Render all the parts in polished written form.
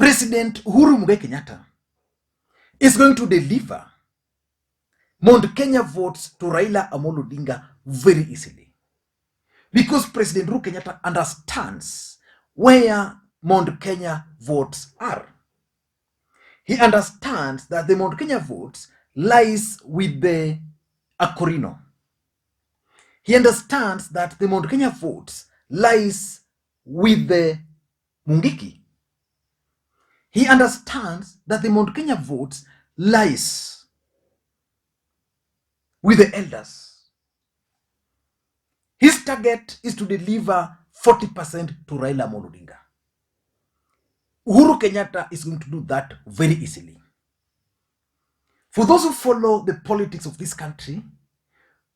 President Uhuru Kenyatta is going to deliver Mount Kenya votes to Raila and Odinga very easily. Because President Uhuru Kenyatta understands where Mount Kenya votes are. He understands that the Mount Kenya votes lies with the Akoroni. He understands that the Mount Kenya votes lies with the Mungiki. He understands that the Mount Kenya votes lies with the elders. His target is to deliver 40% to Raila and Odinga. Uhuru Kenyatta is going to do that very easily. For those who follow the politics of this country,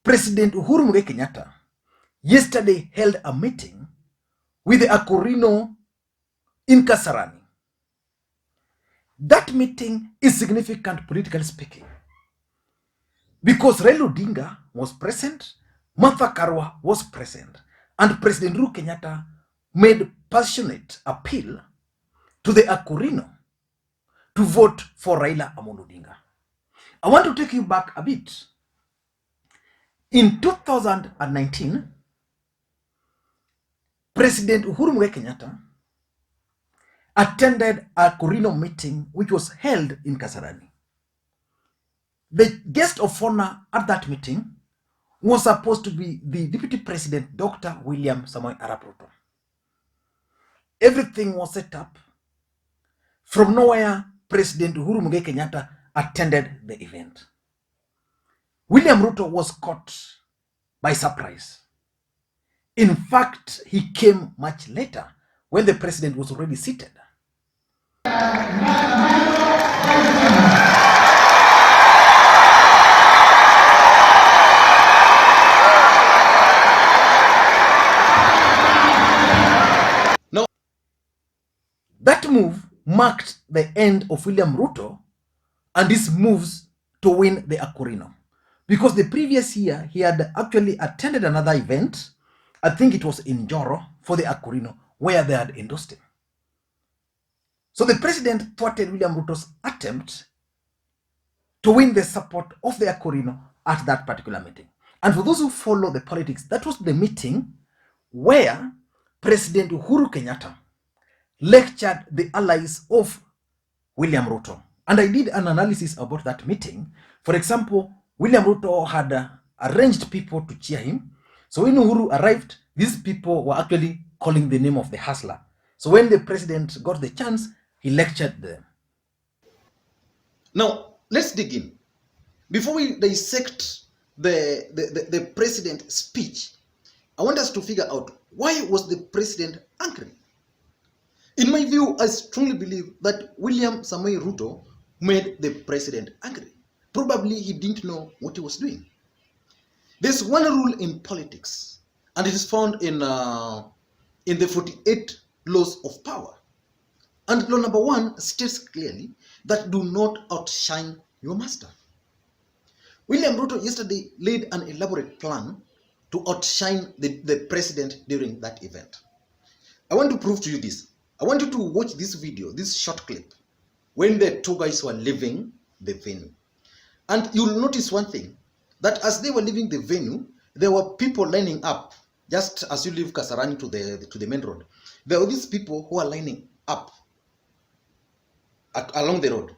President Uhuru Kenyatta yesterday held a meeting with the Akoroni in Kasarani. That meeting is significant politically speaking because Raila Odinga was present, Karua was present, and President Uhuru Kenyatta made passionate appeal to the Akoroni to vote for Raila and Odinga. I want to take you back a bit. In 2019, President Uhuru Kenyatta attended a Akoroni meeting which was held in Kasarani. The guest of honor at that meeting was supposed to be the Deputy President, Dr. William Samoei Arap Ruto. Everything was set up. From nowhere, President Uhuru Kenyatta attended the event. William Ruto was caught by surprise. In fact, he came much later when the president was already seated. Now, that move marked the end of William Ruto and his moves to win the Akoroni. Because the previous year, he had actually attended another event, I think it was in Joro, for the Akoroni, where they had endorsed him. So the president thwarted William Ruto's attempt to win the support of the Akoroni at that particular meeting. And for those who follow the politics, that was the meeting where President Uhuru Kenyatta lectured the allies of William Ruto. And I did an analysis about that meeting. For example, William Ruto had arranged people to cheer him. So when Uhuru arrived, these people were actually calling the name of the hustler. So when the president got the chance, he lectured them. Now, let's dig in. Before we dissect the president's speech, I want us to figure out, why was the president angry? In my view, I strongly believe that William Samoei Ruto made the president angry. Probably he didn't know what he was doing. There's one rule in politics, and it is found in the 48 laws of power. And law number 1 states clearly that do not outshine your master. William Ruto yesterday laid an elaborate plan to outshine the president during that event. I want to prove to you this. I want you to watch this video, this short clip, when the two guys were leaving the venue. And you'll notice one thing, that as they were leaving the venue, there were people lining up, just as you leave Kasarani to the main road. There were these people who are lining up along the road.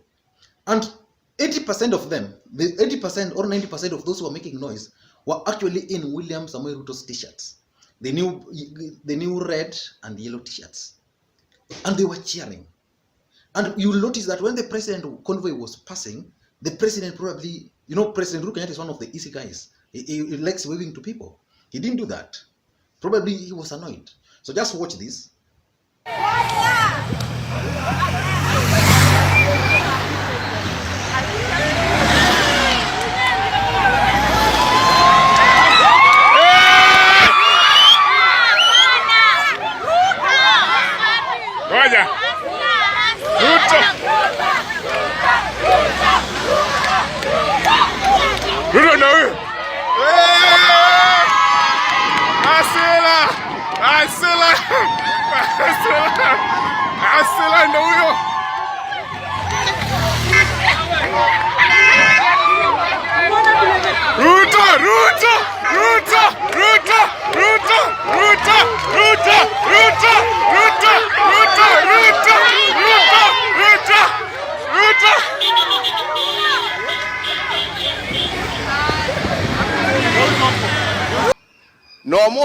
And 80% of them, the 80% or 90% of those who were making noise were actually in William Samoei Ruto's t-shirts. The new red and yellow t-shirts. And they were cheering. And you'll notice that when the president convoy was passing, the president probably, President Uhuru Kenyatta is one of the easy guys. He likes waving to people. He didn't do that. Probably he was annoyed. So just watch this. Asila ndio huyo.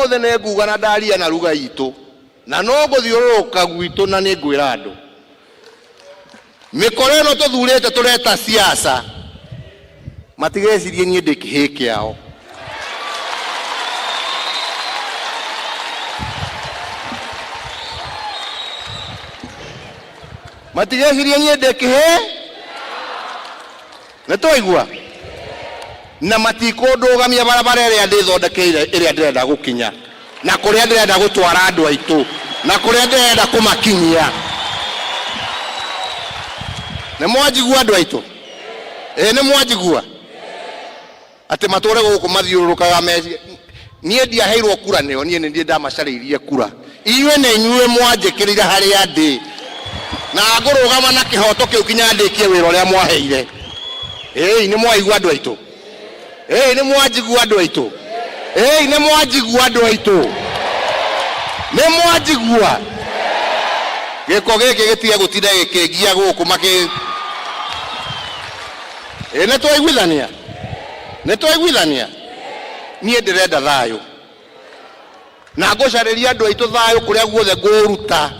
mothe ne nguga na ndaria na ruga itu na no nguthiururuka gwitu na ni ngwira andu mikore no tuthurite tureta siasa matigecirie nie ndikihi kiao matigecirie nie ndikihi nitwaigua na matikundugamia barabara iria ndithondekeire iria ndirenda gukinya na kuria ndirenda gutwara andu aitu na kuria ndirenda kumakinyia ne mwajigua andu aitu ne mwajigua ati matore guku mathiururukaga meci nie ndiaheirwo kura nio nie ndie ndamacariirie kura inyue ne inyue mwanjikirire haria ndi na ngurugama na kihoto kiu kinya ndikie wira uria mwaheire ni mwaigua andu aitu ni mwajigua andu aitu ni mwajigua andu aitu ni mwajigua giko giki gitige gutinda gikingia guku maki ne twaiguithania nie ndirenda thayo na ngucariria andu aitu thayo kuria guothe nguruta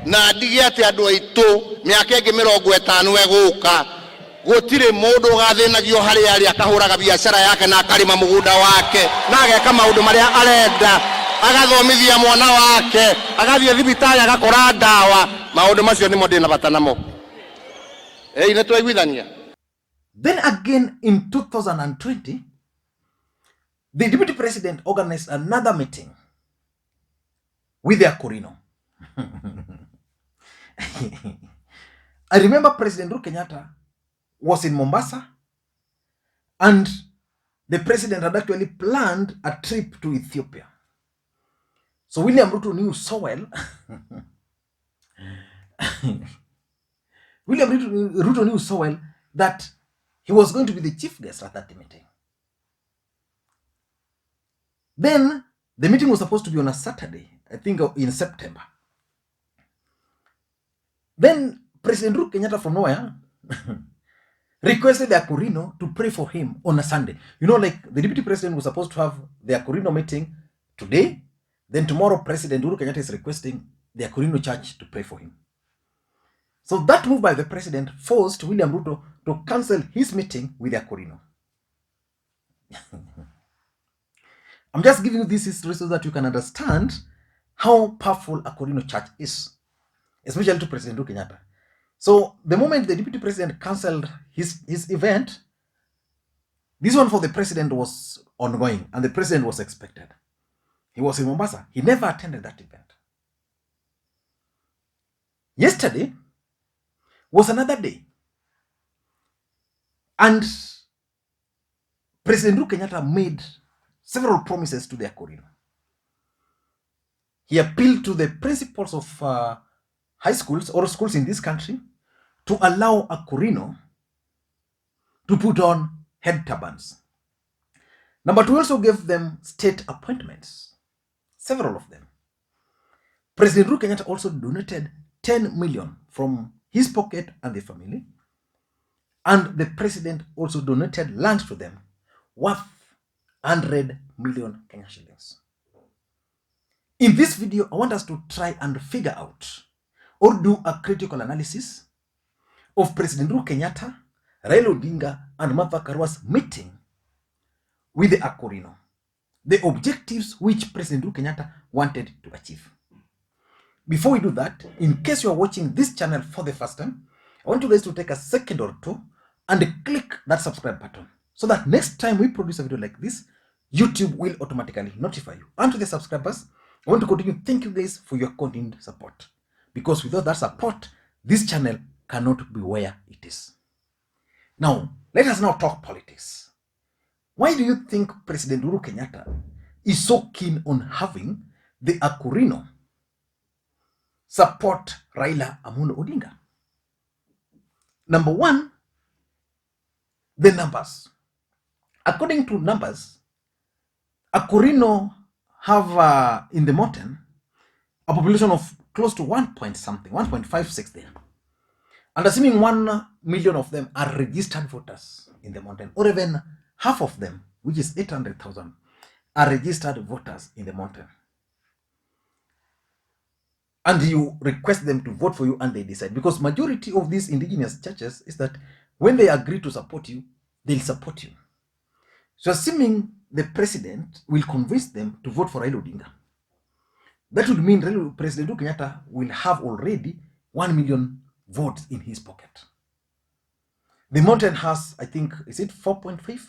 na ndige ati andu aitu miaka ingi 50 eguka gutire mundu gathinagio hari ari akahuraga biashara yake na akarima mugunda wake na ageka maundu maria arenda agathomithia mwana wake agathie thibitari agakora ndawa maundu macio nimo ndina bata namo ne twaiguithania. Then again in 2020, the deputy president organized another meeting with the Akoroni. I remember President Uhuru Kenyatta was in Mombasa and the president had actually planned a trip to Ethiopia. So William Ruto knew so well Ruto knew so well that he was going to be the chief guest at that meeting. Then the meeting was supposed to be on a Saturday, I think in September. Then President Uhuru Kenyatta from nowhere requested the Akoroni to pray for him on a Sunday. You know, like the deputy president was supposed to have the Akoroni meeting today. Then tomorrow President Uhuru Kenyatta is requesting the Akoroni church to pray for him. So that move by the president forced William Ruto to cancel his meeting with the Akoroni. I'm just giving you this history so that you can understand how powerful Akoroni church is, especially to President Uhuru Kenyatta. So the moment the deputy president cancelled his event, this one for the president was ongoing and the president was expected. He was in Mombasa. He never attended that event. Yesterday was another day. And President Uhuru Kenyatta made several promises to the Akoroni. He appealed to the principals of high schools or schools in this country to allow Akoroni to put on head turbans. Number two, also gave them state appointments, several of them. President Uhuru Kenyatta also donated 10 million from his pocket and the family. And the president also donated land to them worth 100 million Kenya shillings. In this video, I want us to try and figure out or do a critical analysis of President Uhuru Kenyatta, Raila Odinga, and Karua's meeting with the Akoroni, the objectives which President Uhuru Kenyatta wanted to achieve. Before we do that, in case you are watching this channel for the first time, I want you guys to take a second or two and click that subscribe button so that next time we produce a video like this, YouTube will automatically notify you. And to the subscribers, I want to continue. Thank you guys for your continued support, because without that support, this channel cannot be where it is. Now, let us now talk politics. Why do you think President Uhuru Kenyatta is so keen on having the Akoroni support Raila Amolo Odinga? Number one, the numbers. According to numbers, Akoroni have in the mountain a population of close to 1.56 there. And assuming 1 million of them are registered voters in the mountain, or even half of them, which is 800,000, are registered voters in the mountain. And you request them to vote for you and they decide. Because majority of these indigenous churches is that when they agree to support you, they'll support you. So assuming the president will convince them to vote for Raila Odinga, that would mean President Uhuru Kenyatta will have already 1 million votes in his pocket. The mountain has, I think, is it 4.5?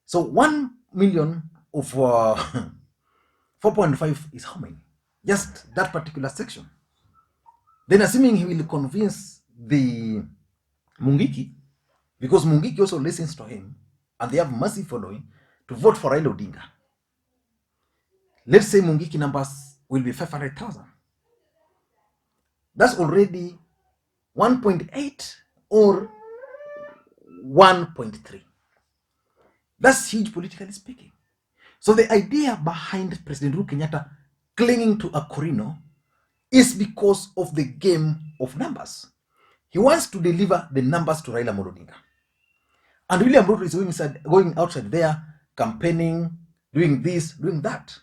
So 1 million of 4.5 is how many? Just that particular section. Then assuming he will convince the Mungiki, because Mungiki also listens to him, and they have massive following, to vote for Raila Odinga. Let's say Mungiki numbers will be 500,000. That's already 1.8 or 1.3. That's huge politically speaking. So the idea behind President Uhuru Kenyatta clinging to Akoroni is because of the game of numbers. He wants to deliver the numbers to Raila Odinga. And William Ruto is going outside there, campaigning, doing this, doing that.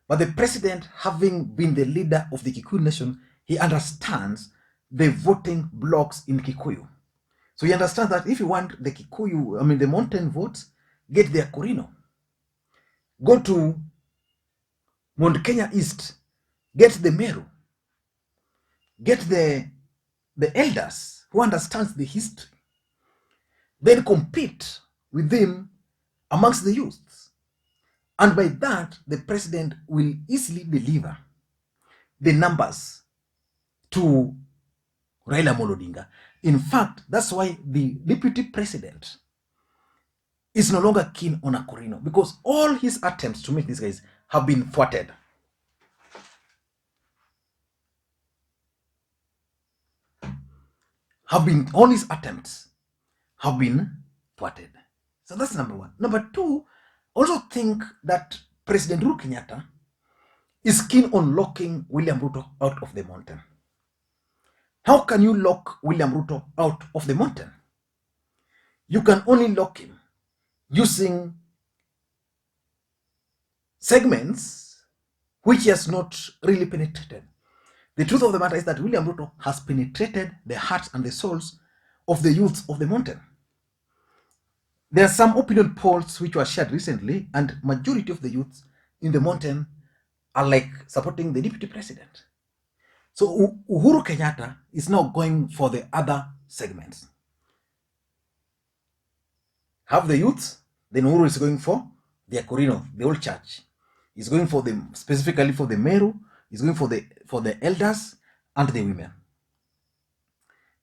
But the president, having been the leader of the Kikuyu nation, he understands the voting blocks in Kikuyu. So he understands that if you want the Kikuyu, the mountain votes, get the Akoroni. Go to Mount Kenya East, get the Meru, get the elders who understands the history. Then compete with them amongst the youths. And by that, the president will easily deliver the numbers to Raila Odinga. In fact, that's why the deputy president is no longer keen on Akoroni, because all his attempts to meet these guys have been thwarted. All his attempts have been thwarted. So that's number one. Number two, also think that President Uhuru Kenyatta is keen on locking William Ruto out of the mountain. How can you lock William Ruto out of the mountain? You can only lock him using segments which he has not really penetrated. The truth of the matter is that William Ruto has penetrated the hearts and the souls of the youths of the mountain. There are some opinion polls which were shared recently, and majority of the youths in the mountain are like supporting the deputy president. So Uhuru Kenyatta is now going for the other segments. Have the youths, then Uhuru is going for the Akoroni, the old church. He's going for them specifically for the Meru. He's going for the elders and the women.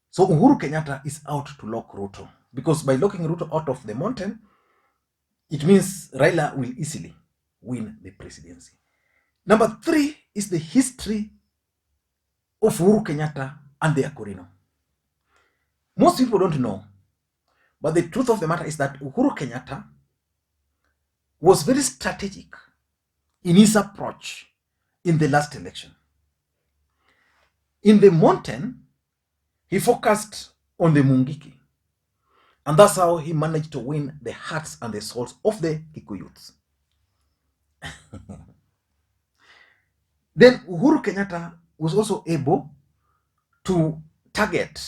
So Uhuru Kenyatta is out to lock Ruto, because by locking Ruto out of the mountain, it means Raila will easily win the presidency. Number three is the history of Uhuru Kenyatta and the Akoroni. Most people don't know, but the truth of the matter is that Uhuru Kenyatta was very strategic in his approach in the last election. In the mountain, he focused on the Mungiki. And that's how he managed to win the hearts and the souls of the Kikuyuts. Then Uhuru Kenyatta was also able to target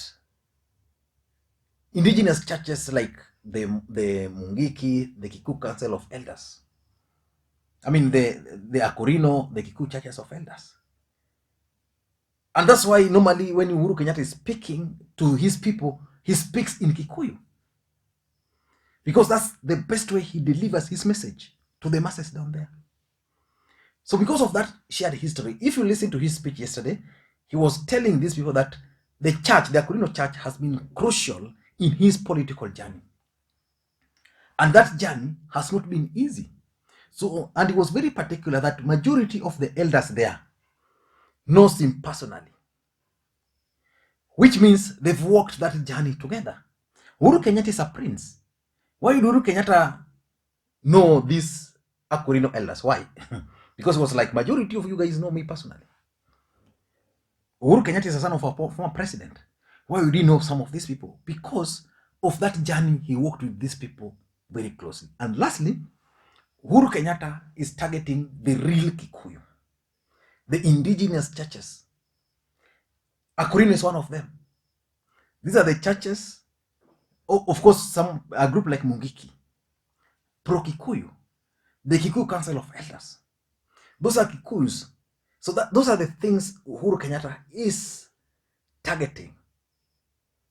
indigenous churches like the Mungiki, the Kikuyu Council of Elders. The Akoroni, the Kikuyu Churches of Elders. And that's why normally when Uhuru Kenyatta is speaking to his people, he speaks in Kikuyu. Because that's the best way he delivers his message to the masses down there. So because of that shared history, if you listen to his speech yesterday, he was telling these people that the church, the Akoroni church, has been crucial in his political journey. And that journey has not been easy. So, and he was very particular that majority of the elders there knows him personally, which means they've walked that journey together. Uhuru Kenyatta is a prince. Why did Uhuru Kenyatta know these Akoroni elders? Why? Because it was like, majority of you guys know me personally. Uhuru Kenyatta is a son of a former president. Why would he know some of these people? Because of that journey he walked with these people very closely. And lastly, Uhuru Kenyatta is targeting the real Kikuyu, the indigenous churches. Akoroni is one of them. These are the churches, of course, a group like Mungiki, pro-Kikuyu, the Kikuyu Council of Elders. Those are Kikuyus. So those are the things Uhuru Kenyatta is targeting.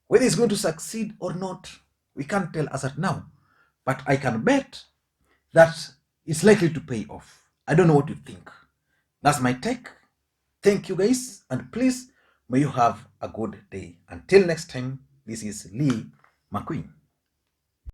Whether he's going to succeed or not, we can't tell as at now. But I can bet that it's likely to pay off. I don't know what you think. That's my take. Thank you guys, and please, may you have a good day. Until next time, this is Lee Makwiny.